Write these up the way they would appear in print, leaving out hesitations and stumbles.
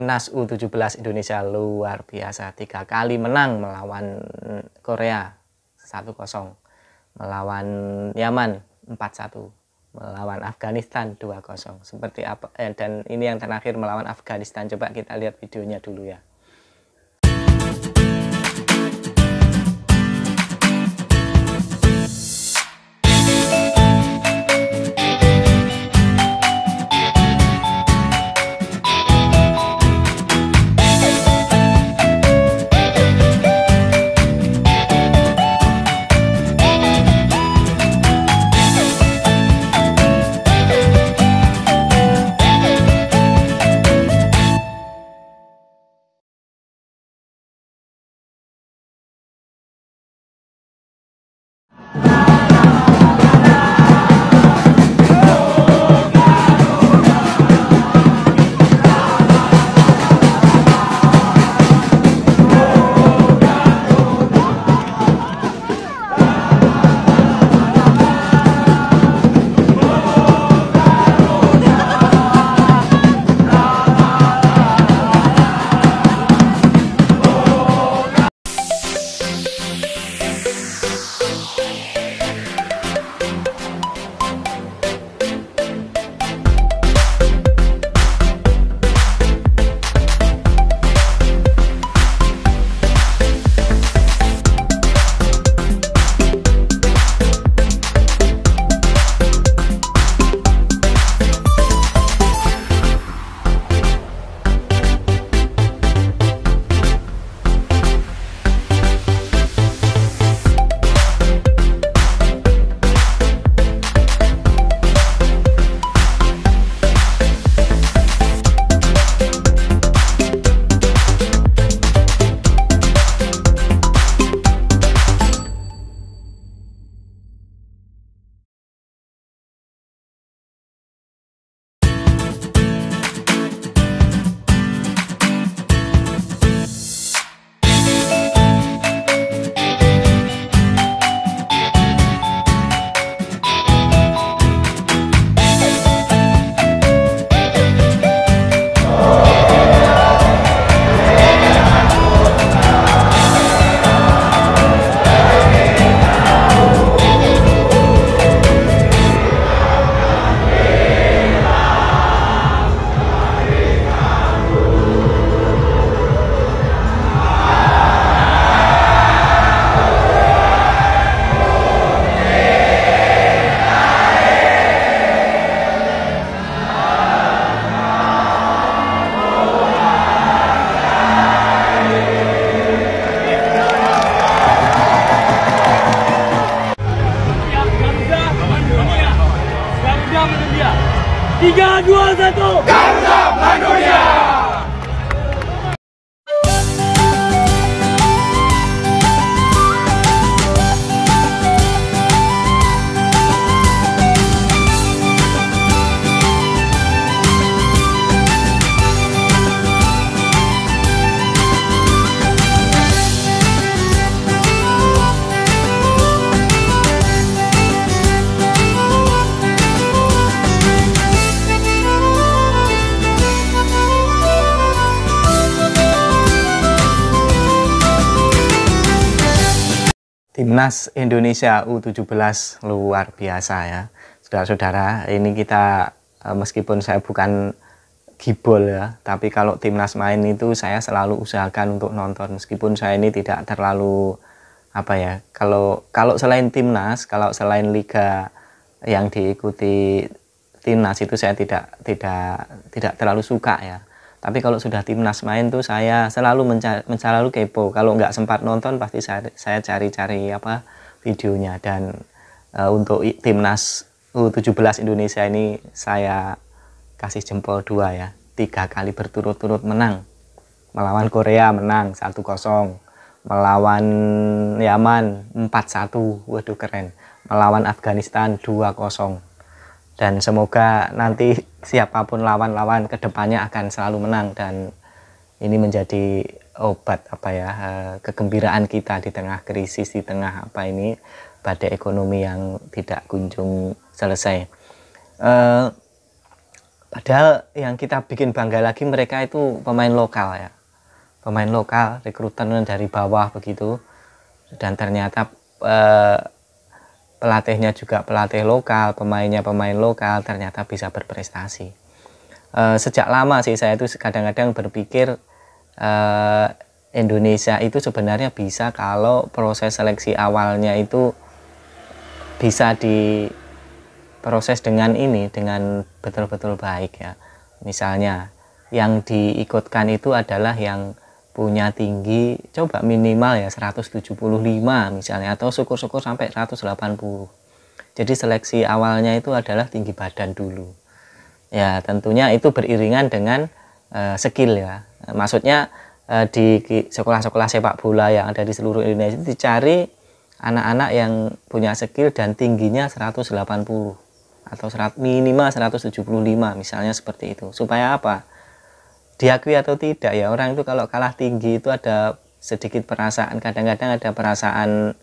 Timnas U17 Indonesia luar biasa, 3 kali menang melawan Korea 1-0, melawan Yaman 4-1, melawan Afghanistan 2-0. Seperti apa dan ini yang terakhir melawan Afghanistan. Coba kita lihat videonya dulu ya. Tiga, dua, satu. Garuda Mandunia. Timnas Indonesia U17 luar biasa ya, saudara-saudara. Ini kita meskipun saya bukan gibol ya, tapi kalau timnas main itu saya selalu usahakan untuk nonton, meskipun saya ini tidak terlalu apa ya, kalau selain timnas, kalau selain liga yang diikuti timnas itu saya tidak terlalu suka ya. Tapi kalau sudah timnas main tuh saya selalu selalu kepo. Kalau nggak sempat nonton pasti saya cari-cari apa videonya. Dan untuk timnas U17 Indonesia ini saya kasih jempol 2 ya. 3 kali berturut-turut menang. Melawan Korea menang 1-0. Melawan Yaman 4-1. Waduh keren. Melawan Afghanistan 2-0. Dan semoga nanti siapapun lawan-lawan kedepannya akan selalu menang, dan ini menjadi obat apa ya, kegembiraan kita di tengah krisis, di tengah apa ini badai ekonomi yang tidak kunjung selesai. Padahal yang kita bikin bangga lagi mereka itu pemain lokal ya. Pemain lokal, rekrutan dari bawah begitu. Dan ternyata pelatihnya juga pelatih lokal, pemainnya pemain lokal, ternyata bisa berprestasi. Sejak lama sih saya itu kadang-kadang berpikir Indonesia itu sebenarnya bisa kalau proses seleksi awalnya itu bisa diproses dengan dengan betul-betul baik ya. Misalnya yang diikutkan itu adalah yang punya tinggi coba minimal ya 175 misalnya, atau syukur-syukur sampai 180. Jadi seleksi awalnya itu adalah tinggi badan dulu. Ya tentunya itu beriringan dengan skill ya. Maksudnya di sekolah-sekolah sepak bola yang ada di seluruh Indonesia itu dicari anak-anak yang punya skill dan tingginya 180 atau minimal 175 misalnya, seperti itu. Supaya apa? Diakui atau tidak ya, orang itu kalau kalah tinggi itu ada sedikit perasaan, kadang-kadang ada perasaan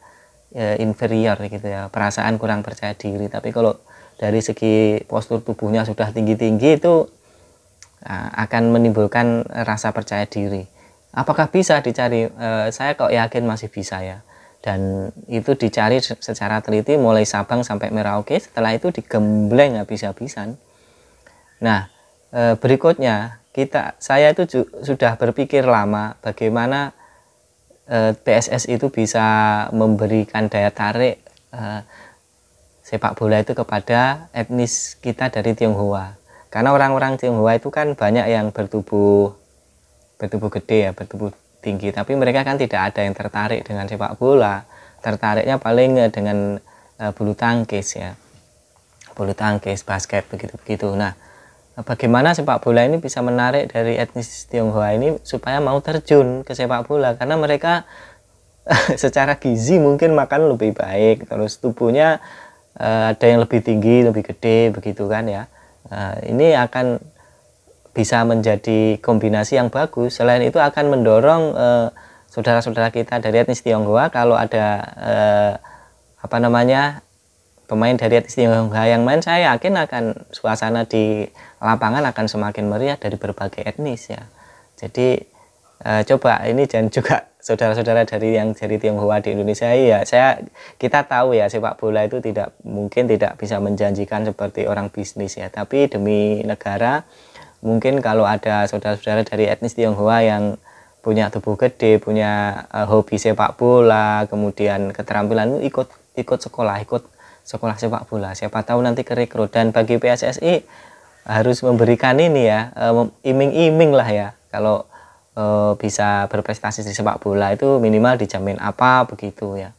inferior gitu ya, perasaan kurang percaya diri. Tapi kalau dari segi postur tubuhnya sudah tinggi-tinggi itu akan menimbulkan rasa percaya diri. Apakah bisa dicari? Saya kok yakin masih bisa ya. Dan itu dicari secara teliti mulai Sabang sampai Merauke, setelah itu digembleng habis-habisan. Nah, berikutnya saya itu sudah berpikir lama bagaimana PSS itu bisa memberikan daya tarik sepak bola itu kepada etnis kita dari Tionghoa. Karena orang-orang Tionghoa itu kan banyak yang bertubuh gede ya, bertubuh tinggi, tapi mereka kan tidak ada yang tertarik dengan sepak bola. Tertariknya paling dengan bulu tangkis ya, bulu tangkis, basket, begitu-begitu. Nah, bagaimana sepak bola ini bisa menarik dari etnis Tionghoa ini supaya mau terjun ke sepak bola, karena mereka secara gizi mungkin makan lebih baik, terus tubuhnya ada yang lebih tinggi, lebih gede, begitu kan ya. Ini akan bisa menjadi kombinasi yang bagus. Selain itu akan mendorong saudara-saudara kita dari etnis Tionghoa, kalau ada pemain dari etnis Tionghoa yang main, saya yakin akan suasana di lapangan akan semakin meriah dari berbagai etnis ya. Jadi coba ini, dan juga saudara-saudara dari Tionghoa di Indonesia ya, kita tahu ya sepak bola itu tidak bisa menjanjikan seperti orang bisnis ya, tapi demi negara mungkin kalau ada saudara-saudara dari etnis Tionghoa yang punya tubuh gede, punya hobi sepak bola, kemudian keterampilan, ikut sekolah sepak bola, siapa tahu nanti kerekrut. Dan bagi PSSI harus memberikan ini ya, iming-iming lah ya, kalau bisa berprestasi di sepak bola itu minimal dijamin apa begitu ya.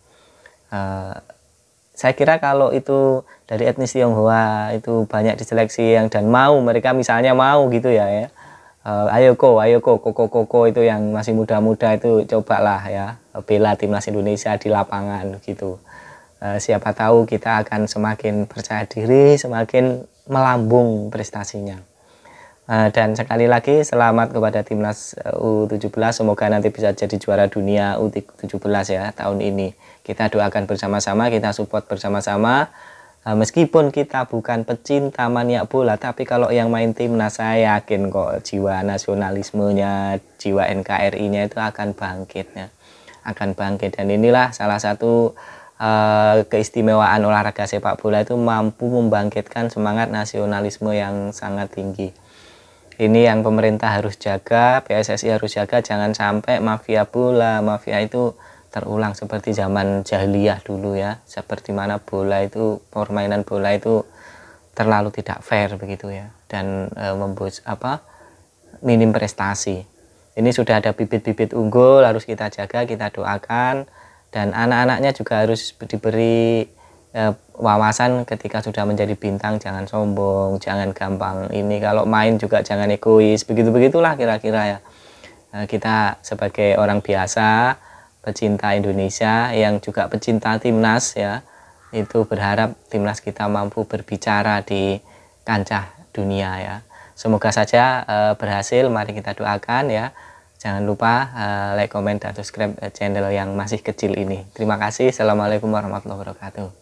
Saya kira kalau itu dari etnis Tionghoa itu banyak diseleksi dan mereka misalnya mau gitu ya, ayo koko itu yang masih muda-muda itu cobalah ya, bela timnas Indonesia di lapangan gitu. Siapa tahu kita akan semakin percaya diri, semakin melambung prestasinya. Dan sekali lagi selamat kepada timnas U17, semoga nanti bisa jadi juara dunia U17 ya tahun ini. Kita doakan bersama-sama, kita support bersama-sama. Meskipun kita bukan pecinta maniak bola, tapi kalau yang main timnas saya yakin kok jiwa nasionalismenya, jiwa NKRI-nya itu akan bangkit ya. Akan bangkit, dan inilah salah satu keistimewaan olahraga sepak bola, itu mampu membangkitkan semangat nasionalisme yang sangat tinggi. Ini yang pemerintah harus jaga, PSSI harus jaga, jangan sampai mafia bola, mafia itu terulang seperti zaman jahiliyah dulu ya, seperti mana permainan bola itu terlalu tidak fair begitu ya, dan minim prestasi. Ini sudah ada bibit-bibit unggul, harus kita jaga, kita doakan, dan anak-anaknya juga harus diberi wawasan ketika sudah menjadi bintang, jangan sombong, jangan gampang ini, kalau main juga jangan egois, begitulah kira-kira ya. Kita sebagai orang biasa, pecinta Indonesia yang juga pecinta timnas ya, itu berharap timnas kita mampu berbicara di kancah dunia ya. Semoga saja berhasil, mari kita doakan ya. Jangan lupa like, comment, dan subscribe channel yang masih kecil ini. Terima kasih. Assalamualaikum warahmatullahi wabarakatuh.